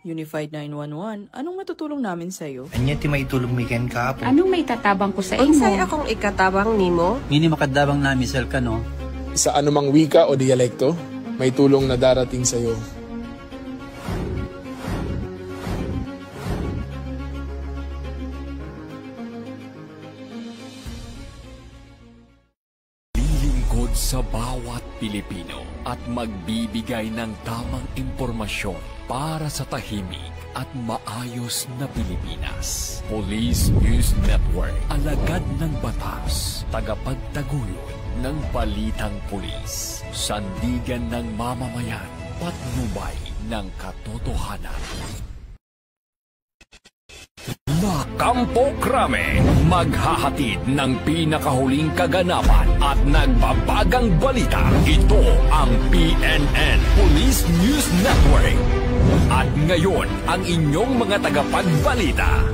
Unified 911, anong matutulong namin sa'yo? Anya ti may tulong mi ken kapo. Anong may tatabang ko sa imo? Unsay akong ikatabang nimo? Ngini makadabang na misal ka no? Sa anumang wika o dialekto, may tulong na darating sa iyo. Lilingkod sa bawat Pilipino at magbibigay ng tamang impormasyon para sa tahimik at maayos na Pilipinas. Police News Network, alagad ng batas, tagapagtaguyod ng balitang pulis, sandigan ng mamamayan, patnubay ng katotohanan. La Campo Crame, maghahatid ng pinakahuling kaganapan at nagbabagang balita. Ito ang PNN Police News Network. At ngayon, ang inyong mga tagapagbalita.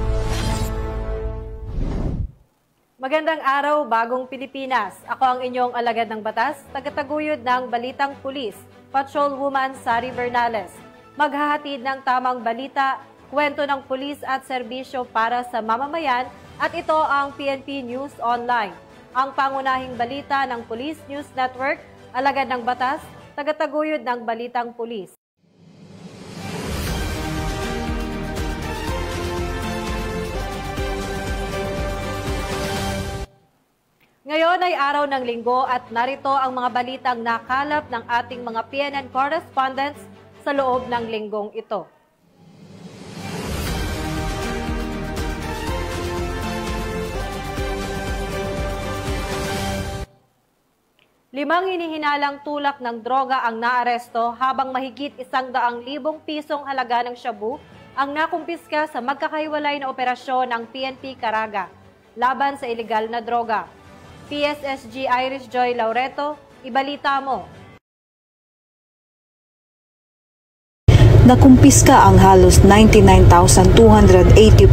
Magandang araw, bagong Pilipinas. Ako ang inyong alagad ng batas, tagataguyod ng Balitang Pulis, Patrolwoman Sari Bernales. Maghahatid ng tamang balita, kwento ng pulis at serbisyo para sa mamamayan, at ito ang PNP News Online. Ang pangunahing balita ng Police News Network, alagad ng batas, tagataguyod ng Balitang Pulis. Ngayon ay araw ng linggo at narito ang mga balitang nakalap ng ating mga PNN correspondents sa loob ng linggong ito. Limang hinihinalang tulak ng droga ang naaresto habang mahigit 100,000 pisong halaga ng shabu ang nakumpiska sa magkakahiwalay na operasyon ng PNP Caraga laban sa ilegal na droga. PSSG Iris Joy Laureto, ibalita mo. Nakumpiska ang halos 99,280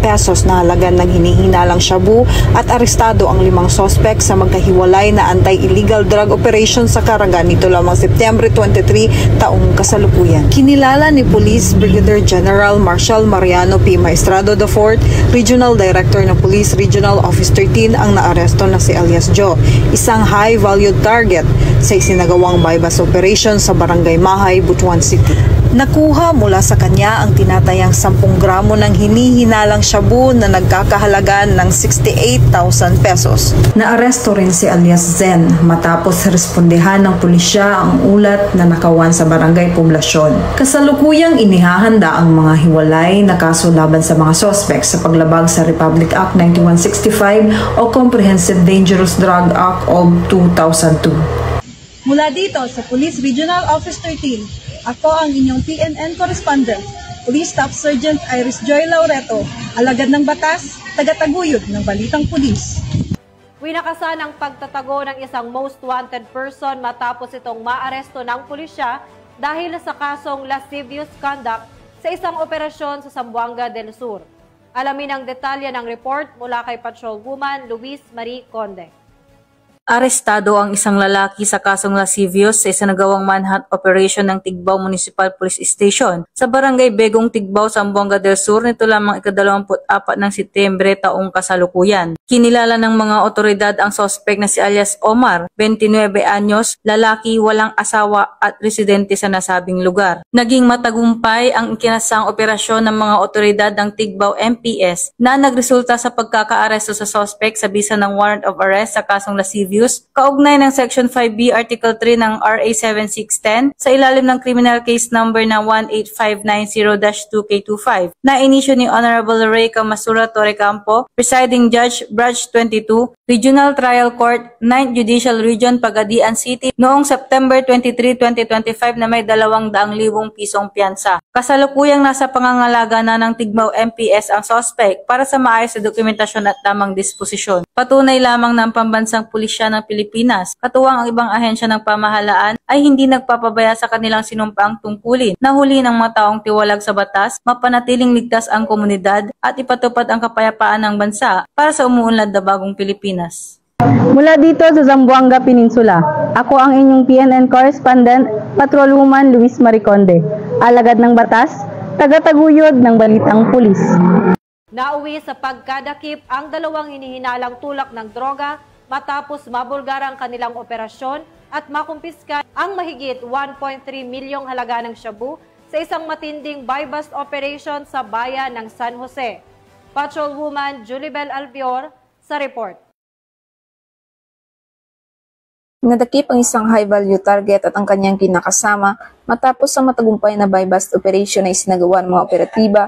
pesos na halaga ng hinihinalang shabu at arestado ang 5 sospek sa magkahiwalay na anti-illegal drug operation sa Caraga nito lamang Setyembre 23 taong kasalukuyan. Kinilala ni Police Brigadier General Marshal Mariano P. Maestrado IV, Regional Director ng Police Regional Office 13 ang naaresto na si alias Joe, isang high-valued target sa isinagawang bypass operation sa Barangay Mahay, Butuan City. Nakuha mula sa kanya ang tinatayang 10 gramo ng hinihinalang shabu na nagkakahalaga ng 68,000 pesos. Naaresto rin si alias Zen matapos respondehan ng pulisya ang ulat na nakawan sa barangay poblasyon. Kasalukuyang inihahanda ang mga hiwalay na kaso laban sa mga sospek sa paglabag sa Republic Act 9165 o Comprehensive Dangerous Drug Act of 2002. Mula dito sa Police Regional Office 13, ako ang inyong PNN correspondent, Police Staff Sergeant Iris Joy Laureto, alagad ng batas, tagataguyod ng Balitang Pulis. Winakasan ang pagtatago ng isang most wanted person matapos itong maaresto ng pulisya dahil sa kasong lascivious conduct sa isang operasyon sa Zamboanga del Sur. Alamin ang detalye ng report mula kay Patrolwoman Luis Marie Conde. Arestado ang isang lalaki sa kasong lascivious sa isinagawang manhunt operation ng Tigbao Municipal Police Station sa Barangay Begong Tigbao, Zamboanga del Sur nito lamang ika-24 ng Setyembre taong kasalukuyan. Kinilala ng mga otoridad ang sospek na si alias Omar, 29 anyos, lalaki, walang asawa at residente sa nasabing lugar. Naging matagumpay ang ikinasang operasyon ng mga otoridad ng Tigbao MPS na nagresulta sa pagkakaaresto sa sospek sa bisa ng warrant of arrest sa kasong lascivious kaugnay ng Section 5B Article 3 ng RA 7610 sa ilalim ng criminal case number na 18590-2K25 na inisyu ni Honorable Ray Camasura Torrecampo, Presiding Judge, Branch 22, Regional Trial Court, 9th Judicial Region, Pagadian City noong September 23, 2025 na may 200,000 pisong piyansa. Kasalukuyang nasa pangangalaga na ng Tigbao MPS ang suspect para sa maayos na dokumentasyon at tamang disposisyon. Patunay lamang ng pambansang pulisya ng Pilipinas, katuwang ang ibang ahensya ng pamahalaan ay hindi nagpapabaya sa kanilang sinumpaang tungkulin na huli ng mga taong tiwalag sa batas, mapanatiling ligtas ang komunidad at ipatupad ang kapayapaan ng bansa para sa umuunlad na bagong Pilipinas. Mula dito sa Zamboanga Peninsula, ako ang inyong PNN correspondent, Patrolwoman Luis Marie Conde, alagad ng batas, tagataguyod ng Balitang Pulis. Nauwi sa pagkadakip ang dalawang hinihinalang tulak ng droga matapos mabulgar ang kanilang operasyon at makumpiska ang mahigit 1.3 milyong halaga ng shabu sa isang matinding buy-bust operation sa bayan ng San Jose. Patrolwoman Julibel Albior sa report. Nadakip ang isang high-value target at ang kanyang kinakasama matapos ang matagumpay na buy-bust operation na isinagawa ng mga operatiba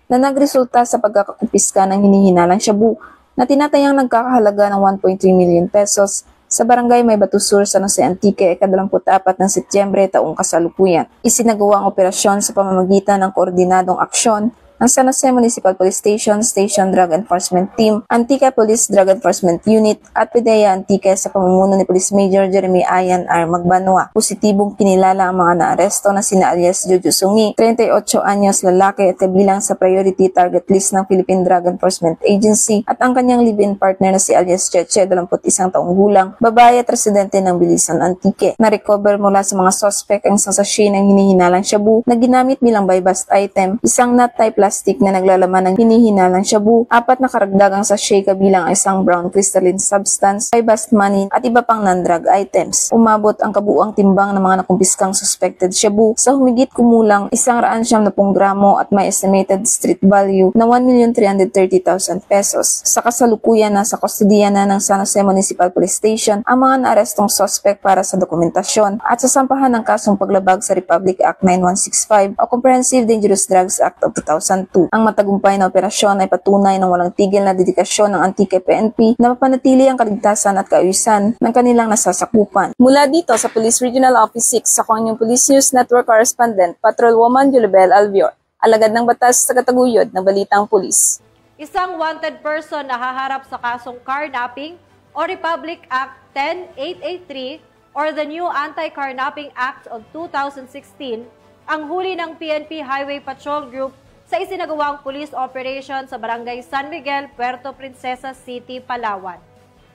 na nagresulta sa pagkakakumpiska ng hinihinalang shabu na tinatayang nagkakahalaga ng 1.3 million pesos sa barangay May Batu Sur, San Jose Antique, 24 ng Setyembre taong kasalukuyan. Isinagawa ang operasyon sa pamamagitan ng koordinadong aksyon ng San Jose Municipal Police Station, Station Drug Enforcement Team, Antique Police Drug Enforcement Unit at PDEA Antique sa pamumuno ni Police Major Jeremy Ayan R. Magbanwa. Positibong kinilala ang mga naaresto na sina alias Jojo Sungi, 38 anyos lalaki at kabilang sa priority target list ng Philippine Drug Enforcement Agency at ang kanyang live-in partner na si alias Cheche, 21 taong gulang, babae at residente ng Bilisan Antique. Na-recover mula sa mga suspect ang isang sachet ng hinihinalang shabu na ginamit bilang buy-bust item, isang nut type plastic na naglalaman ng hinihinalang shabu, 4 na karagdagang sachet kabilang isang brown crystalline substance, buy-bust money at iba pang non-drug items. Umabot ang kabuuang timbang ng mga nakumpiskang suspected shabu sa humigit kumulang 170 gramo at may estimated street value na 1,330,000 pesos. Sa kasalukuyan na sa kustodiya na ng San Jose Municipal Police Station ang mga naarestong suspect para sa dokumentasyon at sasampahan ng kasong paglabag sa Republic Act 9165 o Comprehensive Dangerous Drugs Act of 2002. Ang matagumpay na operasyon ay patunay ng walang tigil na dedikasyon ng Antique PNP na mapanatili ang kaligtasan at kaayusan ng kanilang nasasakupan. Mula dito sa Police Regional Office 6 sa Inyong Police News Network Correspondent, Patrolwoman Julibel Albior, alagad ng batas sa kataguyod ng Balitang Pulis. Isang wanted person na haharap sa kasong carnapping o Republic Act 10883 or the new Anti-Carnapping Act of 2016 ang huli ng PNP Highway Patrol Group sa isinagawang police operation sa Barangay San Miguel, Puerto Princesa City, Palawan.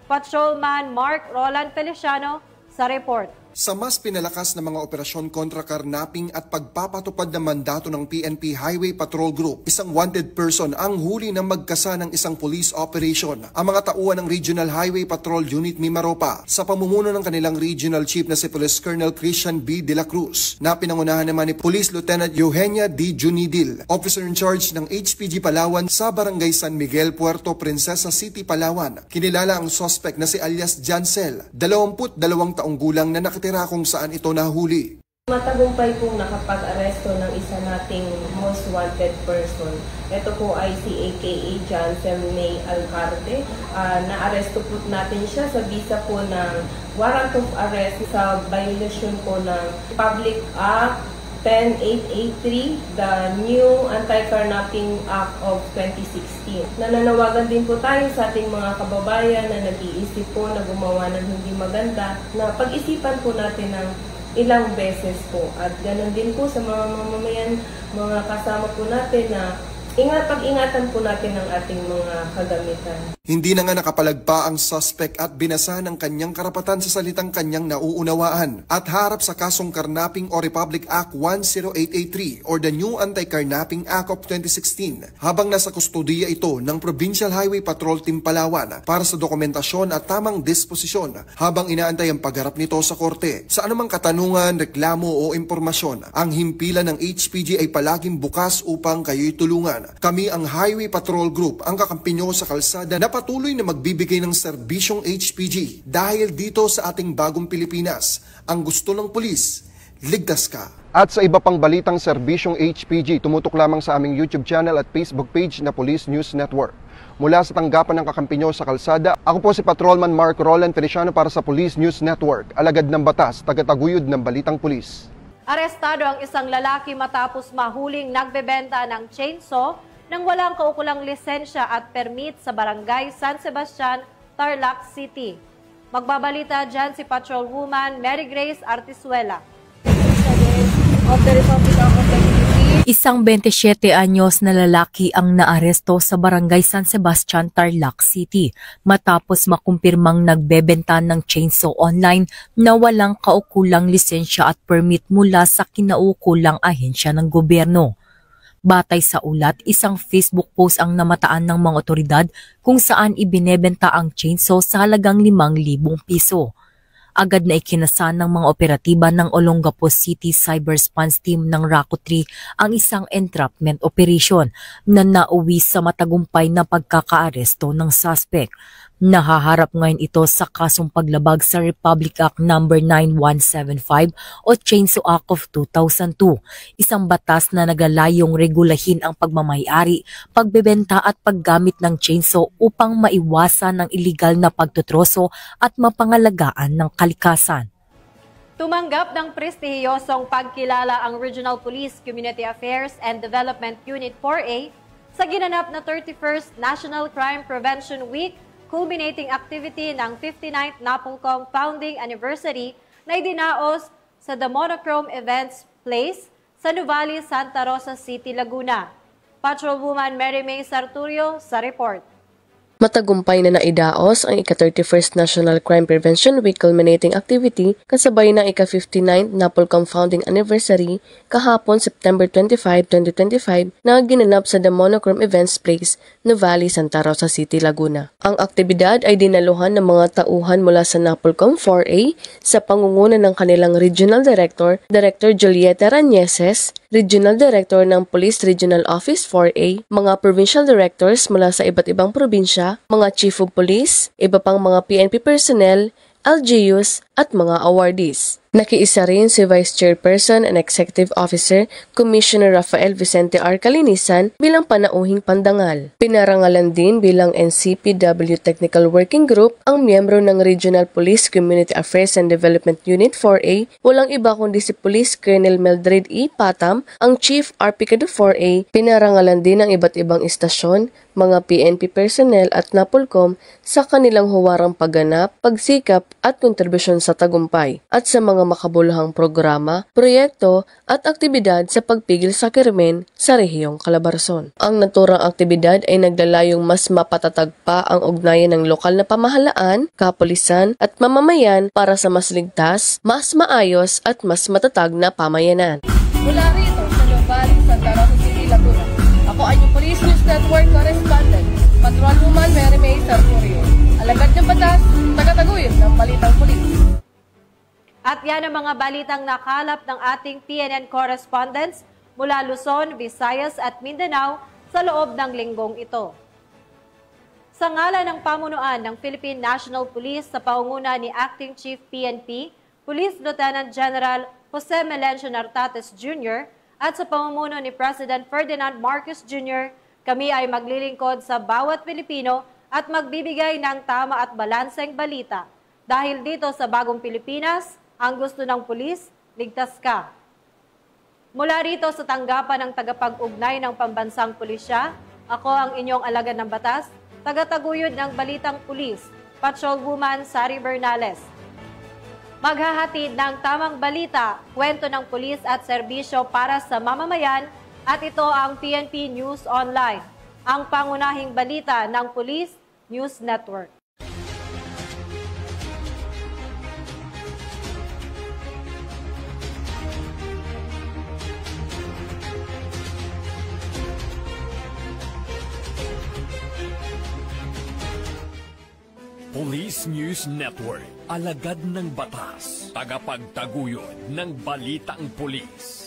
Patrolman Mark Roland Feliciano sa report. Sa mas pinalakas na mga operasyon kontra carnapping at pagpapatupad ng mandato ng PNP Highway Patrol Group, isang wanted person ang huli ng magkasa ng isang police operation. Ang mga tauhan ng Regional Highway Patrol Unit Mimaropa sa pamumuno ng kanilang Regional Chief na si Police Colonel Christian B. De La Cruz na pinangunahan naman ni Police Lieutenant Eugenia D. Junidil, Officer in Charge ng HPG Palawan sa Barangay San Miguel, Puerto Princesa City, Palawan. Kinilala ang suspect na si alias Jancel, 22 taong gulang na nakatira kung saan ito nahuli. Matagumpay pong nakapag-aresto ng isa nating most wanted person. Ito po ay si AKA Jancel May Alcarte. Na-aresto po natin siya sa bisa po ng warrant of arrest sa violation po ng Public Act 10883, the new Anti-Carnapping Act of 2016. Nananawagan din po tayo sa ating mga kababayan na nag-iisip po na gumawa ng hindi maganda, na pag-isipan po natin ng ilang beses po. At ganoon din po sa mga mamamayan, mga kasama po natin na pag-ingatan po natin ang ating mga kagamitan. Hindi na nga nakapalagpa ang suspect at binasa ng kanyang karapatan sa salitang kanyang nauunawaan at harap sa kasong Carnapping o Republic Act 10883 or the new Anti-Carnapping Act of 2016 habang nasa kustodiya ito ng Provincial Highway Patrol Team Palawan para sa dokumentasyon at tamang disposisyon habang inaantay ang pagharap nito sa korte. Sa anumang katanungan, reklamo o impormasyon, ang himpilan ng HPG ay palaging bukas upang kayo'y tulungan. Kami ang Highway Patrol Group, ang kakampi nyo sa kalsada na patuloy na magbibigay ng serbisyong HPG dahil dito sa ating bagong Pilipinas, ang gusto ng pulis, ligtas ka. At sa iba pang balitang serbisyong HPG, tumutok lamang sa aming YouTube channel at Facebook page na Police News Network. Mula sa tanggapan ng kakampi nyo sa kalsada, ako po si Patrolman Mark Roland Feliciano para sa Police News Network, alagad ng batas, tagataguyod ng balitang pulis. Arestado ang isang lalaki matapos mahuling nagbebenta ng chainsaw nang walang kaukulang lisensya at permit sa Barangay San Sebastian, Tarlac City. Magbabalita dyan si Patrolwoman Mary Grace Artizuela. Isang 27 anyos na lalaki ang naaresto sa Barangay San Sebastian, Tarlac City matapos makumpirmang nagbebenta ng chainsaw online na walang kaukulang lisensya at permit mula sa kinaukulang ahensya ng gobyerno. Batay sa ulat, isang Facebook post ang namataan ng mga otoridad kung saan ibinebenta ang chainsaw sa halagang 5,000 piso. Agad na ikinasan ng mga operatiba ng Olongapo City Cyber Response Team ng RACO 3 ang isang entrapment operation na nauwi sa matagumpay na pagkakaaresto ng suspect. Nahaharap ngayon ito sa kasong paglabag sa Republic Act No. 9175 o Chainsaw Act of 2002, isang batas na nagalayong regulahin ang pagmamayari, pagbebenta at paggamit ng chainsaw upang maiwasan ang iligal na pagtutroso at mapangalagaan ng kalikasan. Tumanggap ng prestihiyosong pagkilala ang Regional Police Community Affairs and Development Unit 4A sa ginanap na 31st National Crime Prevention Week, culminating activity ng 59th NAPOLCOM Founding Anniversary na idinaos sa The Monochrome Events Place sa Nuvali, Santa Rosa City, Laguna. Patrolwoman Mary May Sarturio sa report. Matagumpay na naidaos ang ika-31st National Crime Prevention Week culminating activity kasabay ng ika-59th NAPOLCOM Founding Anniversary kahapon September 25, 2025 na ginanap sa The Monochrome Events Place, Nuvali, Santa Rosa City, Laguna. Ang aktibidad ay dinaluhan ng mga tauhan mula sa NAPOLCOM 4A sa pangunguna ng kanilang Regional Director, Director Julieta Rañeses, Regional Director ng Police Regional Office 4A, mga Provincial Directors mula sa iba't ibang probinsya, mga Chief of Police, iba pang mga PNP personnel, LGUs at mga awardees. Nakiisa rin si Vice Chairperson and Executive Officer Commissioner Rafael Vicente R. Calinisan bilang panauhing pandangal. Pinarangalan din bilang NCPW Technical Working Group ang miyembro ng Regional Police Community Affairs and Development Unit 4A, walang iba kundi si Police Colonel Mildred E. Patam, ang Chief RPCADO 4A. Pinarangalan din ang iba't ibang istasyon, mga PNP personnel at NAPOLCOM sa kanilang huwarang pagganap, pagsikap at kontribusyon sa tagumpay at sa mga makabuluhang programa, proyekto at aktibidad sa pagpigil sa krimen sa rehiyong Calabarzon. Ang naturang aktibidad ay naglalayong mas mapatatag pa ang ugnayan ng lokal na pamahalaan, kapulisan at mamamayan para sa mas ligtas, mas maayos at mas matatag na pamayanan. Mula rito sa Nuvali, Santa Rosa City, Laguna, ako ay yung Police News Network Correspondent, Patrolwoman Mary May Sarturio. Alagad ng batas, tagataguyod ng balitang pulis. At yan ang mga balitang nakalap ng ating PNN correspondents mula Luzon, Visayas at Mindanao sa loob ng linggong ito. Sa ngalan ng pamunuan ng Philippine National Police sa pangunguna ni Acting Chief PNP, Police Lieutenant General Jose Melencio Nartates Jr. at sa pamumuno ni President Ferdinand Marcos Jr., kami ay maglilingkod sa bawat Pilipino at magbibigay ng tama at balanseng balita. Dahil dito sa Bagong Pilipinas, ang gusto ng pulis, ligtas ka. Mula rito sa tanggapan ng tagapag-ugnay ng Pambansang Pulisya, ako ang inyong alagad ng batas, tagataguyod ng Balitang Pulis, Patrolwoman Sari Bernales. Maghahatid ng tamang balita, kwento ng pulis at serbisyo para sa mamamayan at ito ang PNP News Online, ang pangunahing balita ng Police News Network. Police News Network, alagad ng batas, tagapagtaguyod ng balitang pulis.